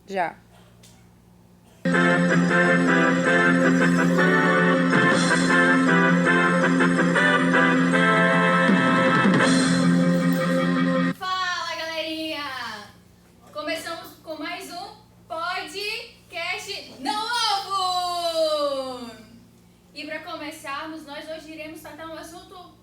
Já. Fala, galerinha! Começamos com mais um podcast novo! E para começarmos, nós hoje iremos tratar um assunto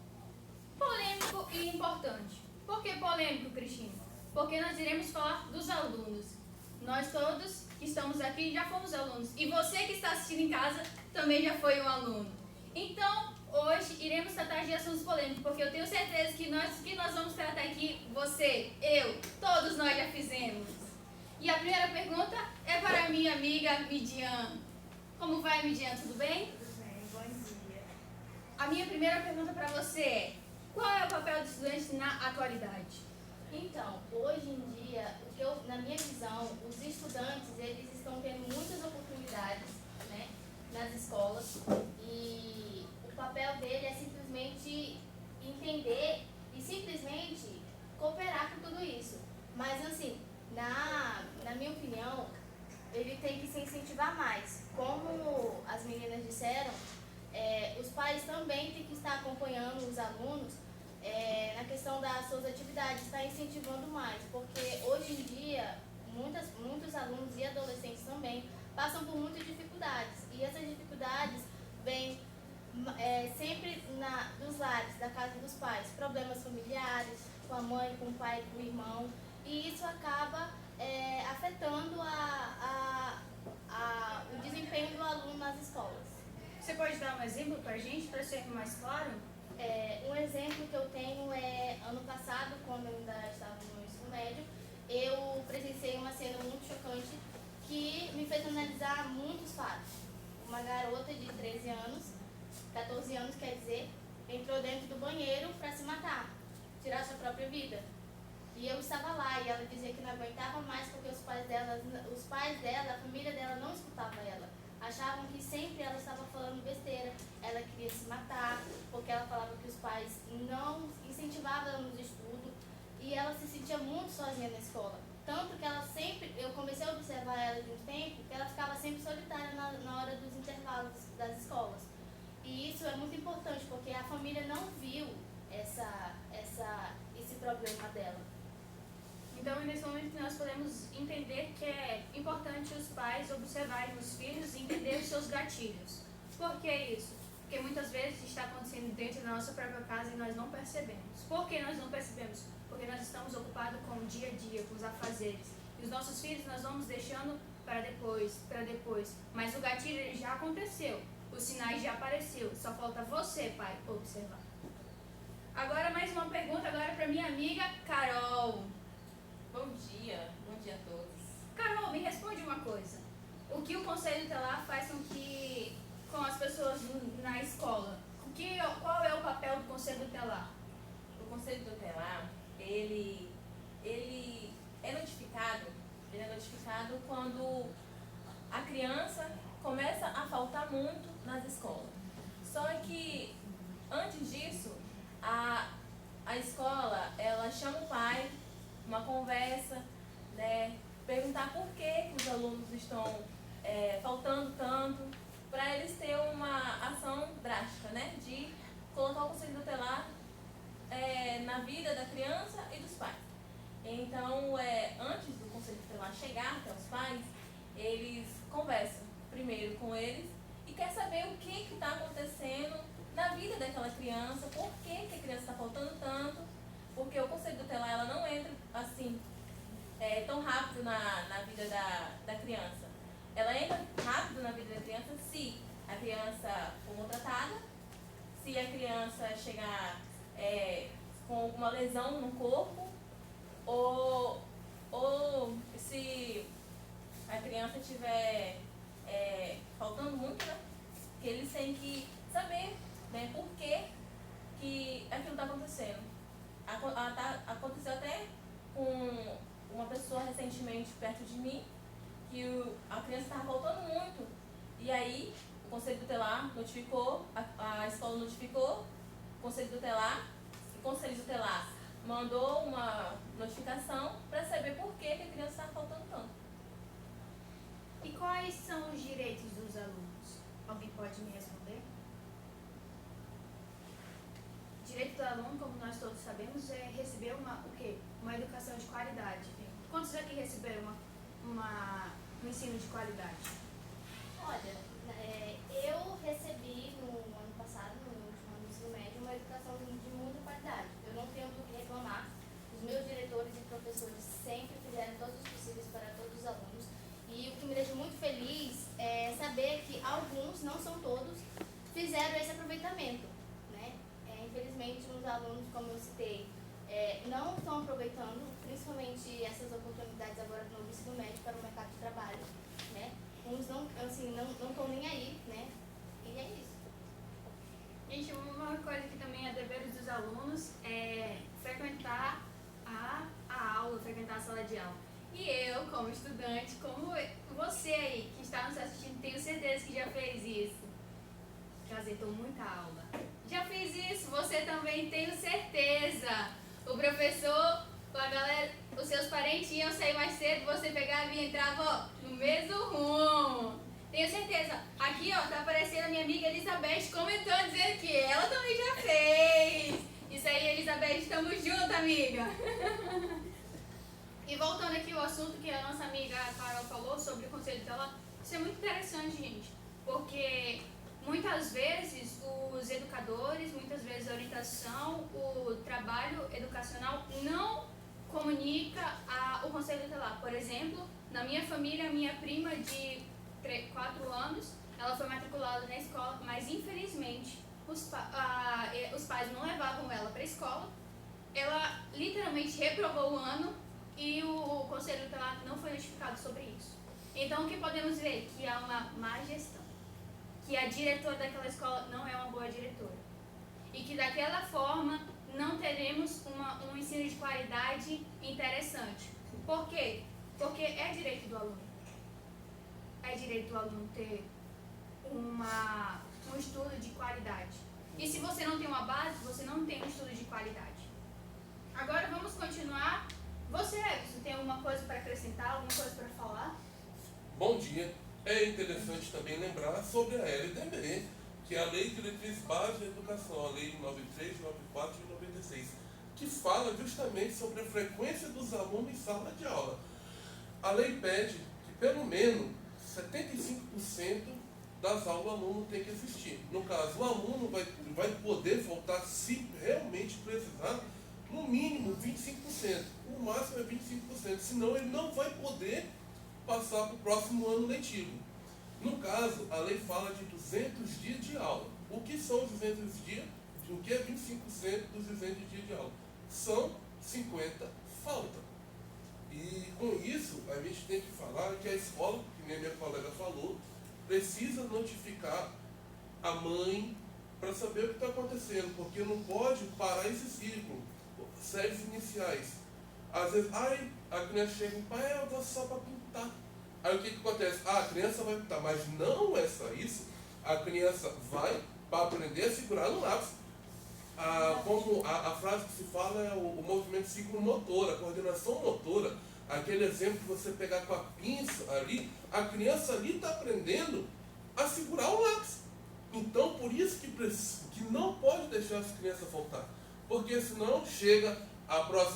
polêmico e importante. Por que polêmico, Cristina? Porque nós iremos falar dos alunos. Nós todos que estamos aqui já fomos alunos. E você que está assistindo em casa também já foi um aluno. Então, hoje iremos tratar de assuntos polêmicos, porque eu tenho certeza que nós vamos tratar aqui, você, eu, todos nós já fizemos. E a primeira pergunta é para a minha amiga Midian. Como vai, Midian? Tudo bem? Tudo bem, bom dia. A minha primeira pergunta para você é: qual é o papel do estudante na atualidade? Então, hoje em dia, na minha visão, os estudantes, eles estão tendo muitas oportunidades, né, nas escolas, e o papel dele é simplesmente entender e simplesmente cooperar com tudo isso. Mas, assim, na minha opinião, ele tem que se incentivar mais. Como as meninas disseram, os pais também têm que estar acompanhando os alunos na questão das suas atividades, está incentivando mais, porque hoje em dia muitos alunos e adolescentes também passam por muitas dificuldades, e essas dificuldades vêm sempre dos lares, da casa dos pais, problemas familiares, com a mãe, com o pai, com o irmão, e isso acaba afetando o desempenho do aluno nas escolas. Você pode dar um exemplo para a gente, para ser mais claro? Um exemplo que eu tenho é, ano passado, quando eu ainda estava no ensino médio, eu presenciei uma cena muito chocante que me fez analisar muitos fatos. Uma garota de 13 anos, 14 anos quer dizer, entrou dentro do banheiro para se matar, tirar sua própria vida. E eu estava lá e ela dizia que não aguentava mais porque os pais dela, a família dela não escutava ela. Achavam que sempre ela estava falando besteira, ela queria se matar, porque ela falava que os pais não incentivavam ela nos estudos, e ela se sentia muito sozinha na escola. Tanto que eu comecei a observar ela de um tempo, que ela ficava sempre solitária na hora dos intervalos das escolas. E isso é muito importante, porque a família não viu esse problema dela. Então, nesse momento, nós podemos entender que é importante os pais observarem os filhos e entender os seus gatilhos. Por que isso? Porque muitas vezes está acontecendo dentro da nossa própria casa e nós não percebemos. Por que nós não percebemos? Porque nós estamos ocupados com o dia a dia, com os afazeres. E os nossos filhos nós vamos deixando para depois. Mas o gatilho ele já aconteceu, os sinais já apareceram. Só falta você, pai, observar. Agora, mais uma pergunta agora para minha amiga Carol. Bom dia a todos. Carol, me responde uma coisa. O que o Conselho Tutelar faz com as pessoas na escola? Qual é o papel do Conselho Tutelar? O Conselho Tutelar, ele é notificado quando a criança começa a faltar muito nas escolas. Só que, antes disso, a escola, ela chama o pai, uma conversa, né, perguntar por que os alunos estão faltando tanto, para eles terem uma ação drástica, né, de colocar o Conselho Tutelar na vida da criança e dos pais. Então, antes do Conselho Tutelar chegar até os pais, eles conversam primeiro com eles e quer saber o que está acontecendo na vida daquela criança, por que a criança está faltando tanto, porque o Conselho Tutelar ela não entra assim tão rápido na vida da criança. Ela entra rápido na vida da criança se a criança for maltratada, se a criança chegar com alguma lesão no corpo, ou se a criança estiver faltando muito, né? Que eles têm que saber, né, por que aquilo está acontecendo. Aconteceu até com uma pessoa recentemente perto de mim, que a criança estava faltando muito, e aí o Conselho Tutelar notificou, a escola notificou, o Conselho Tutelar mandou uma notificação para saber por que a criança estava faltando tanto. quais são os direitos dos alunos? Alguém pode me responder? Direito do aluno, como nós todos sabemos, é receber uma educação de qualidade. Quantos aqui receberam um ensino de qualidade? Olha, eu recebi no ano passado, no último ano do ensino médio, uma educação de muita qualidade. Eu não tenho do que reclamar. Os meus diretores e professores sempre fizeram todos os possíveis para todos os alunos. E o que me deixa muito feliz é saber que alguns, não são todos, fizeram esse aproveitamento, né? Infelizmente, uns alunos, como eu citei, não estão aproveitando, principalmente essas oportunidades agora do novo ensino médio para o mercado de trabalho, né? Uns não estão nem aí, né? E é isso. Gente, uma coisa que também é dever dos alunos é frequentar a aula, frequentar a sala de aula. E eu, como estudante, como você aí que está nos assistindo, tenho certeza que já fez isso. Gazetou muita aula. Já fiz isso, você também, tenho certeza. O professor, a galera, os seus parentes iam sair mais cedo, você pegava e entrava no mesmo rumo. Tenho certeza. Aqui, tá aparecendo a minha amiga Elizabeth comentando, dizendo que ela também já fez. Isso aí, Elizabeth, estamos juntas, amiga. E voltando aqui ao assunto que a nossa amiga Carol falou sobre o conselho tutelar, isso é muito interessante, gente, porque muitas vezes os educadores, muitas vezes a orientação, o trabalho educacional não comunica o conselho tutelar. Por exemplo, na minha família, a minha prima de 4 anos, ela foi matriculada na escola, mas infelizmente os pais não levavam ela para a escola. Ela literalmente reprovou o ano e o conselho tutelar não foi notificado sobre isso. Então, o que podemos ver? Que há uma má gestão, que a diretora daquela escola não é uma boa diretora e que daquela forma não teremos um ensino de qualidade interessante. Por quê? Porque é direito do aluno. É direito do aluno ter um estudo de qualidade. E se você não tem uma base, você não tem um estudo de qualidade. Agora vamos continuar. Você tem alguma coisa para acrescentar, alguma coisa para falar? Bom dia. É interessante também lembrar sobre a LDB, que é a Lei de Diretriz Básica da Educação, a Lei 93, 94 e 96, que fala justamente sobre a frequência dos alunos em sala de aula. A lei pede que pelo menos 75% das aulas o aluno tem que assistir. No caso, o aluno vai poder faltar se realmente precisar, no mínimo 25%, o máximo é 25%, senão ele não vai poder passar para o próximo ano letivo. No caso, a lei fala de 200 dias de aula. O que são os 200 dias? O que é 25% dos 200 dias de aula? São 50 falta. E com isso, a gente tem que falar que a escola, que nem a minha colega falou, precisa notificar a mãe para saber o que está acontecendo, porque não pode parar esse ciclo. Séries iniciais. Às vezes, a criança chega e pai, eu vou só para pintar. Aí o que acontece? A criança vai pintar, mas não é só isso. A criança vai para aprender a segurar no lápis. Como a frase que se fala é o movimento ciclomotor, a coordenação motora. Aquele exemplo que você pegar com a pinça ali, a criança ali está aprendendo a segurar o lápis. Então, por isso que não pode deixar as crianças faltar. Porque senão chega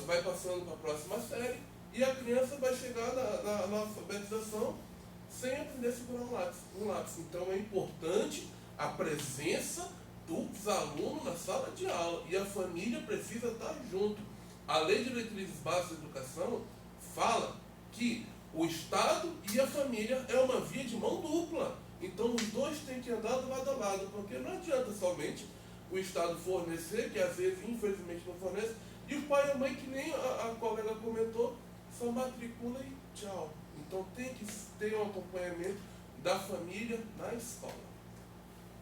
vai passando para a próxima série e a criança vai chegar na alfabetização sem aprender a segurar um lápis. Então é importante a presença dos alunos na sala de aula e a família precisa estar junto. A Lei de Diretrizes Básicas da Educação fala que o Estado e a família é uma via de mão dupla. Então os dois têm que andar do lado a lado, porque não adianta somente o Estado fornecer, que às vezes infelizmente não fornece, e o pai e a mãe, que nem a colega comentou, só matricula e tchau. Então tem que ter um acompanhamento da família na escola.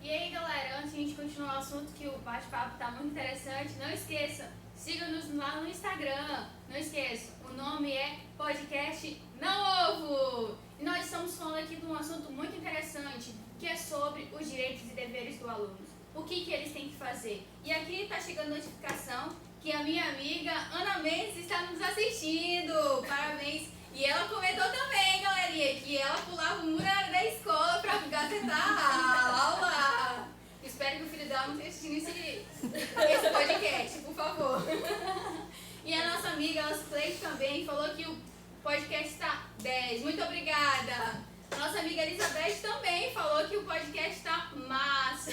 E aí, galera, antes de a gente continuar o assunto, que o bate-papo está muito interessante, não esqueça, siga-nos lá no Instagram. Não esqueça, o nome é Podcast Não Ovo. E nós estamos falando aqui de um assunto muito interessante, que é sobre os direitos e deveres do aluno. O que eles têm que fazer. E aqui está chegando notificação que a minha amiga Ana Mendes está nos assistindo. Parabéns. E ela comentou também, galerinha, que ela pulava o muro da nosso Cleide também falou que o podcast está 10. Muito obrigada. Nossa amiga Elizabeth também falou que o podcast está massa.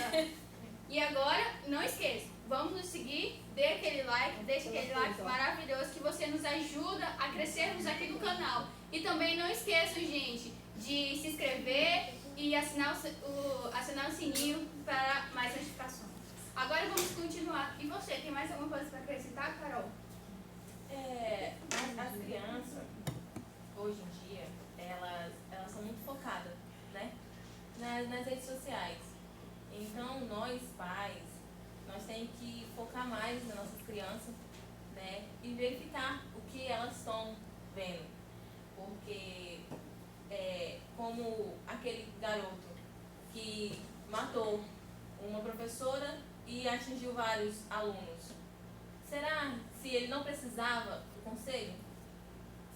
E agora, não esqueça, vamos nos seguir, dê aquele like, deixe aquele like maravilhoso que você nos ajuda a crescermos aqui no canal. E também não esqueçam, gente, de se inscrever e assinar o sininho para mais notificações. Agora vamos continuar. E você, tem mais alguma coisa para acrescentar, Carol? As crianças, hoje em dia, elas são muito focadas, né? Nas redes sociais. Então, nós, pais, nós temos que focar mais nas nossas crianças, né? E verificar o que elas estão vendo. Porque, como aquele garoto que matou uma professora e atingiu vários alunos, será se ele não precisava do conselho?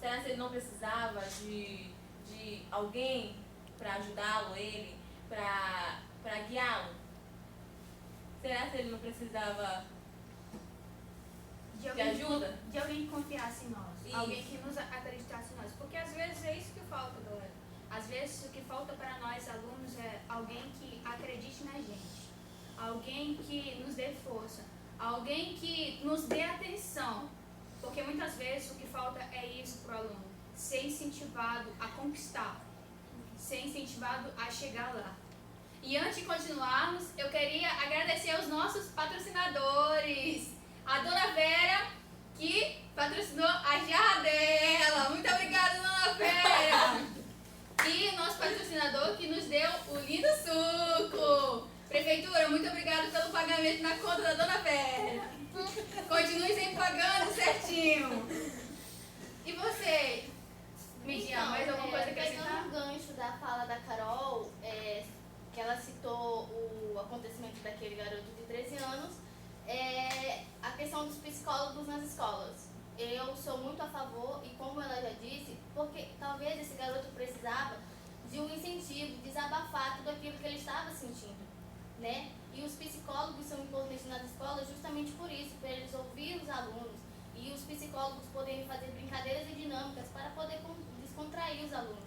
Será se ele não precisava de alguém para ajudá-lo, para guiá-lo? Será se ele não precisava de ajuda? De alguém que confiasse em nós. Isso. Alguém que nos acreditasse em nós. Porque às vezes é isso que falta, galera. Às vezes o que falta para nós alunos é alguém que acredite na gente. Alguém que nos dê força. Alguém que nos dê atenção. Porque muitas vezes o que falta é isso para o aluno. Ser incentivado a conquistar. Ser incentivado a chegar lá. E antes de continuarmos, eu queria agradecer aos nossos patrocinadores. A Dona Vera, que patrocinou a jarra dela. Muito obrigada, Dona Vera. E o nosso patrocinador que nos deu o lindo suco. Prefeitura, muito obrigada pelo pagamento na conta da Dona Vera. Continue sempre pagando certinho. E você, Midian, mais alguma coisa que acrescentar? Pegando o gancho da fala da Carol, que ela citou o acontecimento daquele garoto de 13 anos, a questão dos psicólogos nas escolas. Eu sou muito a favor, e como ela já disse, porque talvez esse garoto precisava de um incentivo, de desabafar tudo aquilo que ele estava sentindo, né? E os psicólogos são importantes nas escolas justamente por isso, para eles ouvir os alunos e os psicólogos poderem fazer brincadeiras e dinâmicas para poder descontrair os alunos,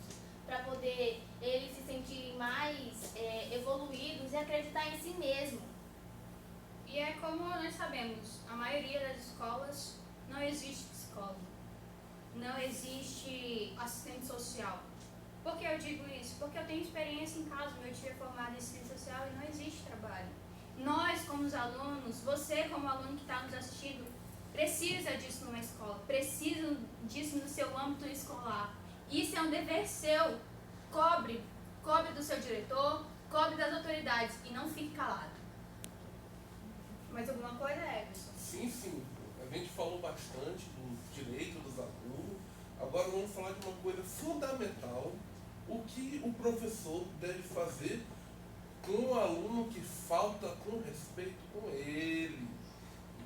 para poder eles se sentirem mais evoluídos e acreditar em si mesmo. E é como nós sabemos, a maioria das escolas não existe psicólogo, não existe assistente social. Por que eu digo isso? Porque eu tenho experiência em casa, meu tio é formado em assistente social e não existe trabalho. Nós, como os alunos, você como aluno que está nos assistindo, precisa disso numa escola, precisa disso no seu âmbito escolar. Isso é um dever seu. Cobre do seu diretor, cobre das autoridades e não fique calado. Mais alguma coisa, Everson? Sim. A gente falou bastante do direito dos alunos. Agora vamos falar de uma coisa fundamental. O que o professor deve fazer com o aluno que falta com respeito com ele.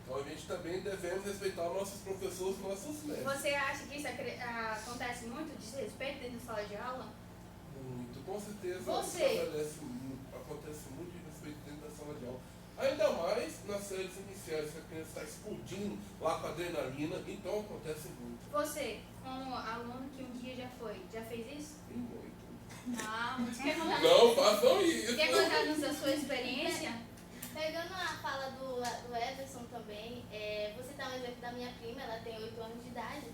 Então a gente também devemos respeitar nossos professores, nossos mestres. Você acha que isso acontece muito, desrespeito dentro da sala de aula? Muito, com certeza. Você? Acontece muito de respeito dentro da sala de aula. Ainda mais nas séries iniciais, que a criança está explodindo lá com a adrenalina, então acontece muito. Você, como aluno que um dia já fez isso? E muito. Você quer contar? Não façam isso! Quer contar-nos a sua experiência? Pegando a fala do Everson também, vou citar um exemplo da minha prima, ela tem 8 anos de idade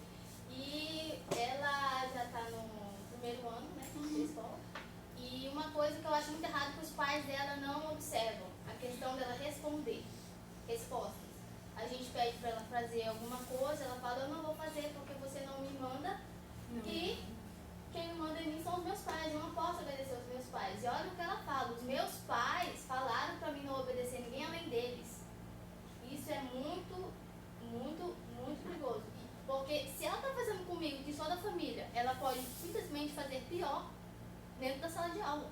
e ela já está no primeiro ano, né, de escola. E uma coisa que eu acho muito errado que os pais dela não observam, a questão dela responder respostas. A gente pede para ela fazer alguma coisa, ela fala, eu não vou fazer porque você não me manda. E quem me manda em mim são os meus pais, eu não posso obedecer aos meus pais. E olha o que ela fala, os meus pais falaram para mim não obedecer ninguém além deles. Isso é muito, muito, muito perigoso. Porque se ela está fazendo comigo, que sou da família, ela pode simplesmente fazer pior dentro da sala de aula.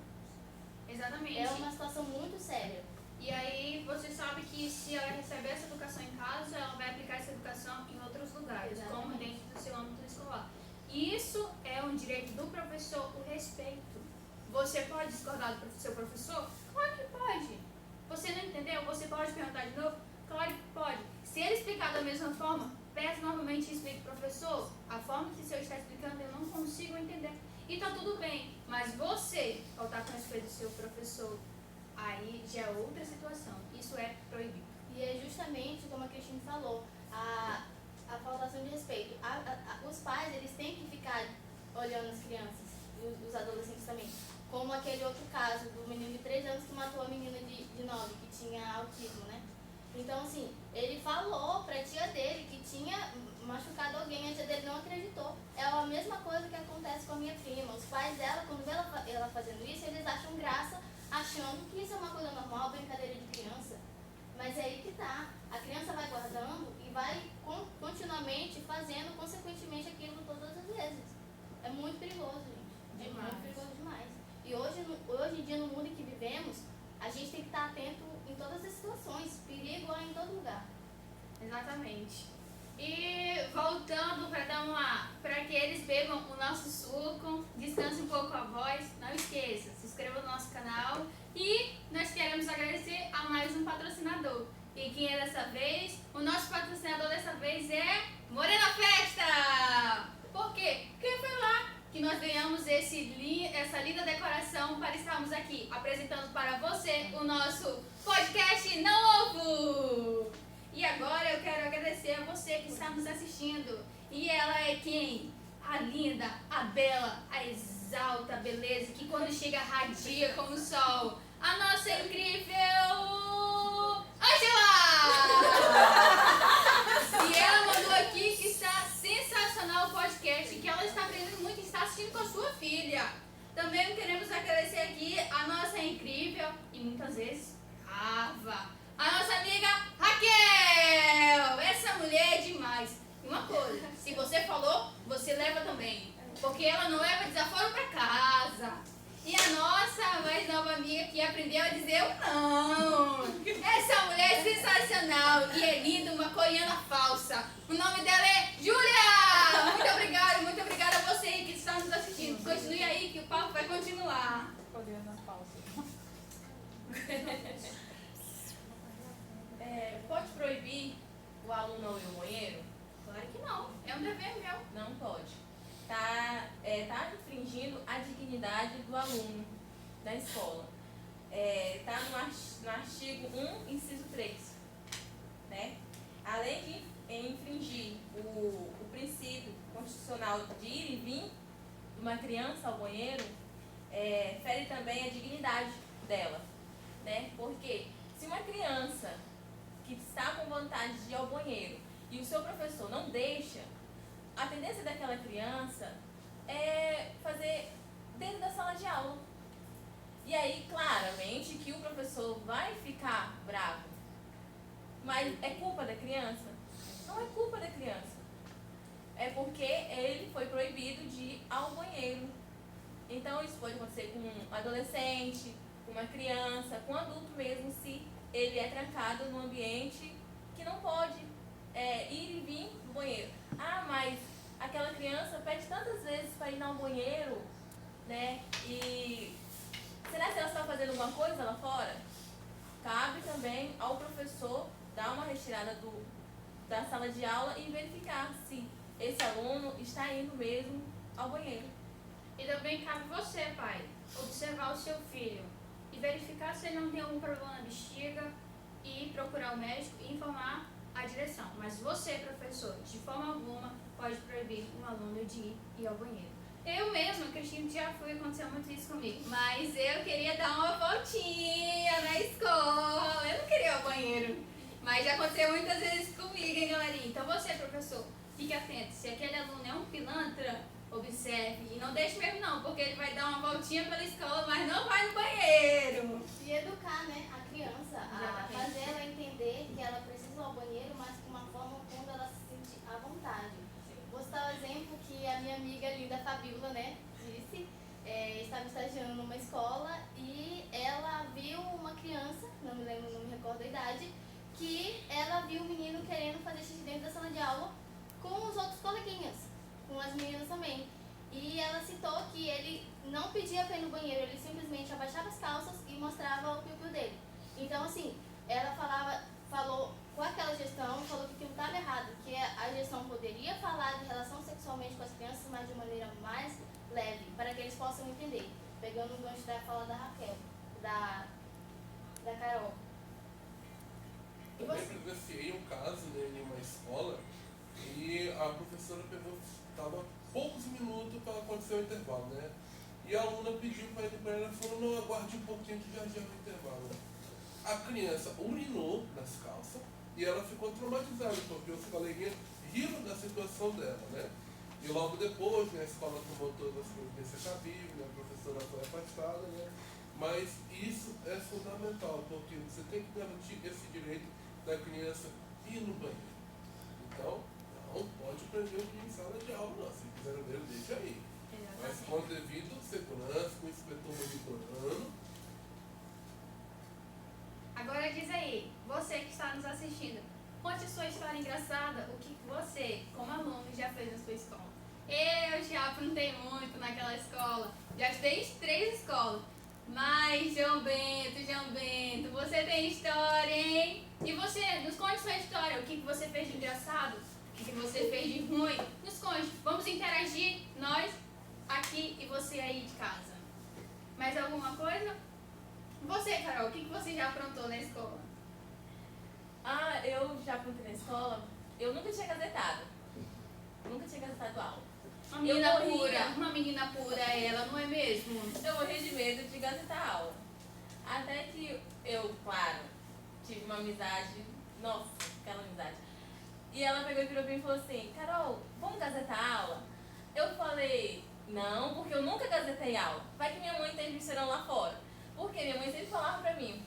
Exatamente. É uma situação muito séria. E aí você sabe que se ela receber essa educação em casa, ela vai aplicar essa educação em outros lugares, Exatamente. como dentro do seu âmbito escolar. Isso é um direito do professor, o respeito. Você pode discordar do seu professor? Claro que pode. Você não entendeu? Você pode perguntar de novo? Claro que pode. Se ele explicar da mesma forma, peço novamente e explico, professor, a forma que o senhor está explicando eu não consigo entender. E tá tudo bem, mas você faltar com respeito do seu professor, aí já é outra situação. Isso é proibido. E é justamente como a Cristina falou, a faltação de respeito. Os pais, eles têm que ficar olhando as crianças, e os adolescentes também. Como aquele outro caso do menino de 3 anos que matou a menina de 9, que tinha autismo, né? Então, assim, ele falou pra tia dele que tinha machucado alguém, a tia dele não acreditou. É a mesma coisa que acontece com a minha prima. Os pais dela, quando vê ela fazendo isso, eles acham graça, achando que isso é uma coisa normal, brincadeira de criança. Mas é aí que tá. A criança vai guardando e vai continuamente fazendo, consequentemente, aquilo todas as vezes. É muito perigoso, gente. É muito perigoso demais. E hoje em dia, no mundo em que vivemos, a gente tem que estar atento em todas as situações. Perigo é em todo lugar. Exatamente. E voltando para que eles bebam o nosso suco, descansem um pouco a voz, não esqueça, se inscreva no nosso canal e nós queremos agradecer a mais um patrocinador. E quem é dessa vez? O nosso patrocinador dessa vez é Morena Festa! Por quê? Porque foi lá que nós ganhamos essa linda decoração para estarmos aqui apresentando para você o nosso podcast Não Ovo! E agora eu quero agradecer a você que está nos assistindo. E ela é quem? A linda, a bela, a exalta beleza que quando chega radia como o sol. A nossa incrível Angela! E ela mandou aqui que está sensacional o podcast, que ela está aprendendo muito e está assistindo com a sua filha. Também queremos agradecer aqui a nossa incrível e muitas vezes brava, a nossa amiga Raquel! Essa mulher é demais. E uma coisa, se você falou, você leva também. Porque ela não leva desaforo pra casa. E a nossa mais nova amiga que aprendeu a dizer o não. Essa mulher é sensacional e é linda, uma coreana falsa. O nome dela é Júlia! Muito obrigada a você que está nos assistindo. Continue aí que o papo vai continuar. Coreana falsa. Pode proibir o aluno não ir ao banheiro? Claro que não, é um dever meu. Não pode. Tá infringindo a dignidade do aluno da escola. Tá no artigo 1, inciso 3. Né? Além de infringir o princípio constitucional de ir e vir de uma criança ao banheiro, fere também a dignidade dela. Né? Porque se uma criança que está com vontade de ir ao banheiro e o seu professor não deixa, a tendência daquela criança é fazer dentro da sala de aula. E aí, claramente, que o professor vai ficar bravo. Mas é culpa da criança? Não é culpa da criança. É porque ele foi proibido de ir ao banheiro. Então, isso pode acontecer com um adolescente, com uma criança, com um adulto mesmo, se ele é trancado num ambiente que não pode ir e vir do banheiro. Ah, mas aquela criança pede tantas vezes para ir ao banheiro, né? E será que ela está fazendo alguma coisa lá fora? Cabe também ao professor dar uma retirada da sala de aula e verificar se esse aluno está indo mesmo ao banheiro. E também cabe você, pai, observar o seu filho e verificar se ele não tem algum problema na bexiga e procurar o médico e informar a direção. Mas você, professor, de forma alguma, pode proibir um aluno de ir ao banheiro. Eu mesma, Cristina, já fui, aconteceu muito isso comigo. Mas eu queria dar uma voltinha na escola. Eu não queria ir ao banheiro. Mas já aconteceu muitas vezes comigo, hein, galerinha? Então você, professor, fique atento. Se aquele aluno é um pilantra, observe. E não deixe mesmo não, porque ele vai dar uma voltinha pela escola, mas não vai no banheiro. E educar, né, a criança, a fazer ela entender que ela precisa ir ao banheiro, mas de uma forma quando ela se sentir à vontade. Vou citar o exemplo que a minha amiga linda Fabiola, né, disse, estava estagiando numa escola e ela viu uma criança, não me recordo a idade, que ela viu o menino querendo fazer xixi dentro da sala de aula com os outros coleguinhas, com as meninas também. E ela citou que ele não pedia para ir no banheiro, ele simplesmente abaixava as calças e mostrava o piu-piu dele. Então, assim, ela falou com aquela gestão, falou que aquilo estava errado, que a gestão poderia falar de relação sexualmente com as crianças, mas de maneira mais leve, para que eles possam entender. Pegando o gancho da fala da Raquel, da Carol. E Também você? presenciei um caso, né, em uma escola e a professora estava poucos minutos para acontecer o intervalo, né? E a aluna pediu para ir para ela e falou, não, aguarde um pouquinho que já é o intervalo. A criança urinou nas calças e ela ficou traumatizada, porque os coleguinhas riram da situação dela, né? E logo depois, né, a escola tomou todas as providências cabíveis, né, a professora foi afastada, né? Mas isso é fundamental, porque você tem que garantir esse direito da criança ir no banheiro. Então, não pode prender o menino em sala de aula, não. Se quiser no banheiro, deixa aí. Mas com devido segurança, com o inspetor monitorando. Agora diz aí, você que está nos assistindo, conte sua história engraçada, o que você, como aluno, já fez na sua escola. Eu já aprontei muito naquela escola, já estudei em 3 escolas. Mas, João Bento, você tem história, hein? E você, nos conte sua história, o que você fez de engraçado, o que você fez de ruim. Nos conte, vamos interagir, nós aqui e você aí de casa. Mais alguma coisa? Você, Carol, o que você já aprontou na escola? Ah, eu já aprontei na escola, eu nunca tinha gazetado. Nunca tinha gazetado aula. Uma menina pura ela, não é mesmo? Eu morri de medo de gazetar aula. Até que eu, claro, tive uma amizade, nossa, aquela amizade. E ela pegou e virou pra mim e falou assim, Carol, vamos gazetar aula? Eu falei, não, porque eu nunca gazetei aula. Vai que minha mãe tem vicerão lá fora. Porque minha mãe sempre falava pra mim,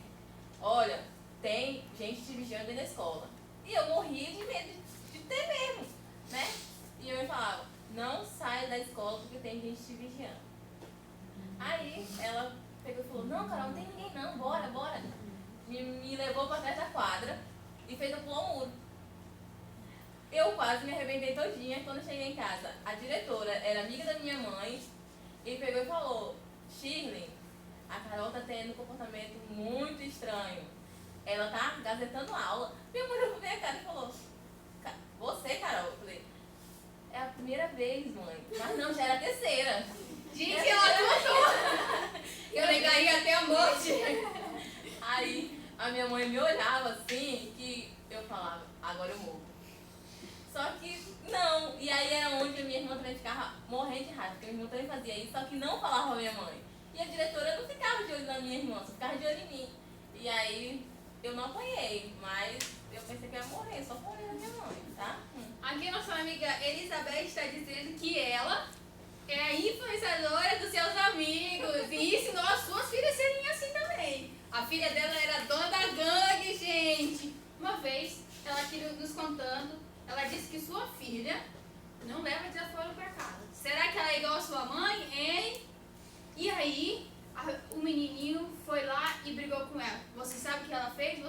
olha, tem gente te vigiando aí na escola. E eu morria de medo de ter mesmo, né? E eu me falava, não saia da escola porque tem gente te vigiando. Aí ela pegou e falou, não, Carol, não tem ninguém não, bora. Me levou pra trás da quadra e fez eu pular o muro. Eu quase me arrebentei todinha quando eu cheguei em casa. A diretora era amiga da minha mãe e pegou e falou, Shirley, a Carol tá tendo um comportamento muito estranho. Ela tá gazetando aula. Minha mãe olhou pra minha cara e falou, você, Carol? Eu falei, é a primeira vez, mãe. Mas não, já era a terceira. Gente, ela contou! Eu negaria até a morte. Aí a minha mãe me olhava assim, que eu falava, agora eu morro. Só que não, e aí era onde a minha irmã também ficava morrendo de raiva, porque minha irmã também fazia isso, só que não falava com a minha mãe. E a diretora não ficava de olho na minha irmã, só ficava de olho em mim. E aí eu não apanhei, mas eu pensei que eu ia morrer, só por olho da minha mãe, tá? Aqui nossa amiga Elizabeth está dizendo que ela é a influenciadora dos seus amigos e ensinou as suas filhas a serem assim também. A filha dela era dona da gangue, gente. Uma vez, ela aqui nos contando, ela disse que sua filha não leva desaforo para casa. Será que ela é igual a sua mãe, hein? E aí, o menininho foi lá e brigou com ela. Você sabe o que ela fez?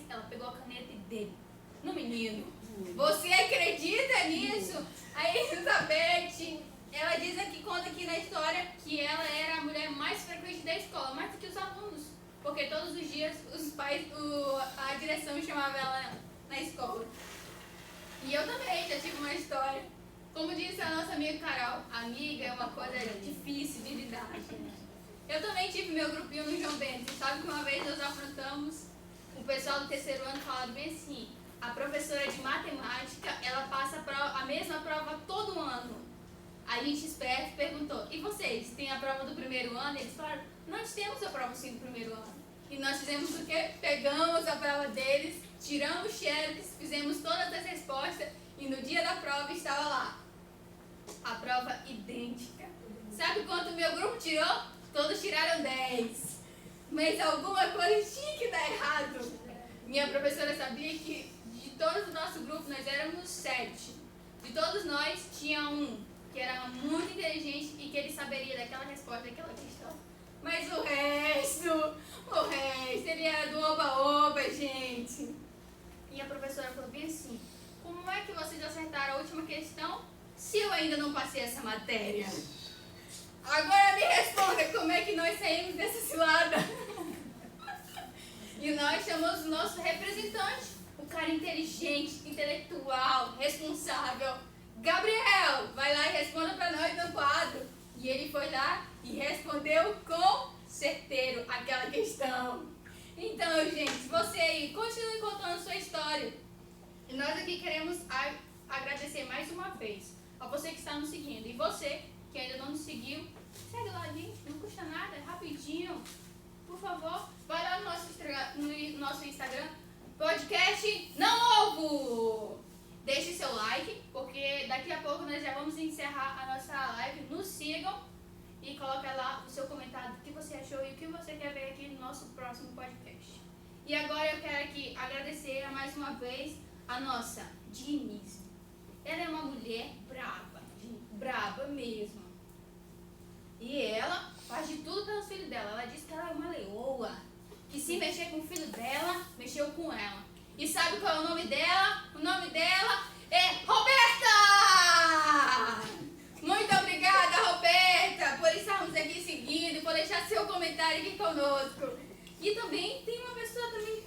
Ela pegou a caneta e deu no menino. Você acredita nisso? A Elizabeth, ela diz aqui, conta aqui na história que ela era a mulher mais frequente da escola, mais do que os alunos. Porque todos os dias os pais, a direção chamava ela na escola. E eu também já tive uma história. Como disse a nossa amiga Carol, amiga é uma coisa difícil de lidar, gente. Eu também tive meu grupinho no João Bento. Sabe que uma vez nós afrontamos o pessoal do 3º ano falando bem assim, a professora de matemática, ela passa a mesma prova todo ano. A gente esperto perguntou, e vocês, tem a prova do 1º ano? Eles falaram, nós temos a prova sim do 1º ano. E nós fizemos o quê? Pegamos a prova deles, tiramos xerox, fizemos todas as respostas e no dia da prova estava lá a prova idêntica. Sabe quanto o meu grupo tirou? Todos tiraram 10. Mas alguma coisa tinha que dar errado. Minha professora sabia que de todo o nosso grupo nós éramos 7. De todos nós tinha um que era muito inteligente e que ele saberia daquela resposta, daquela questão. Mas o resto, ele era do oba-oba, gente. E a professora falou bem assim, como é que vocês acertaram a última questão se eu ainda não passei essa matéria? Agora me responda, como é que nós saímos dessa cilada? E nós chamamos o nosso representante, o cara inteligente, intelectual, responsável. Gabriel, vai lá e responda pra nós no quadro. E ele foi lá e respondeu com certeiro aquela questão. Então, gente, você aí, continue contando sua história. E nós aqui queremos agradecer mais uma vez a você que está nos seguindo. E você que ainda não nos seguiu, segue lá, gente, não custa nada, é rapidinho. Por favor, vai lá no nosso Instagram, podcast não ovo. Deixe seu like, porque daqui a pouco nós já vamos encerrar a nossa live. Nos sigam e coloca lá o seu comentário do que você achou e o que você quer ver aqui no nosso próximo podcast. E agora eu quero aqui agradecer mais uma vez a nossa Denise. Ela é uma mulher braba, braba mesmo. E ela faz de tudo pelos filhos dela. Ela diz que ela é uma leoa, que se mexer com o filho dela, mexeu com ela. E sabe qual é o nome dela? O nome dela é Roberta! Muito obrigada, Roberta, por estarmos aqui seguindo, por deixar seu comentário aqui conosco. E também tem uma pessoa também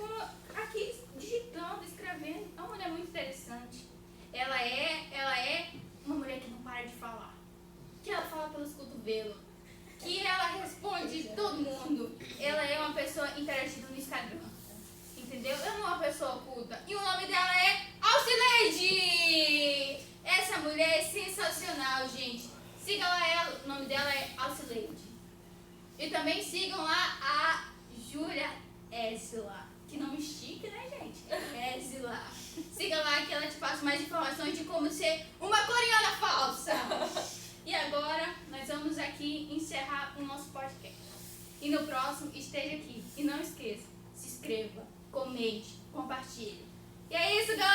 aqui digitando, escrevendo. É uma mulher muito interessante. Ela é uma mulher que não para de falar. Que ela fala pelos cotovelos. Que ela responde todo mundo. Ela é uma pessoa interativa no Instagram. Entendeu? Ela não é uma pessoa oculta. E o nome dela é Alcileide! Essa mulher é sensacional, gente. Sigam ela, o nome dela é Alcileide. E também sigam lá a Júlia Ézila. Que nome chique, né, gente? Ézila. Siga lá que ela te passa mais informações de como ser uma coreana falsa. E agora nós vamos aqui encerrar o nosso podcast. E no próximo esteja aqui. E não esqueça, se inscreva, comente, compartilhe. E é isso, galera!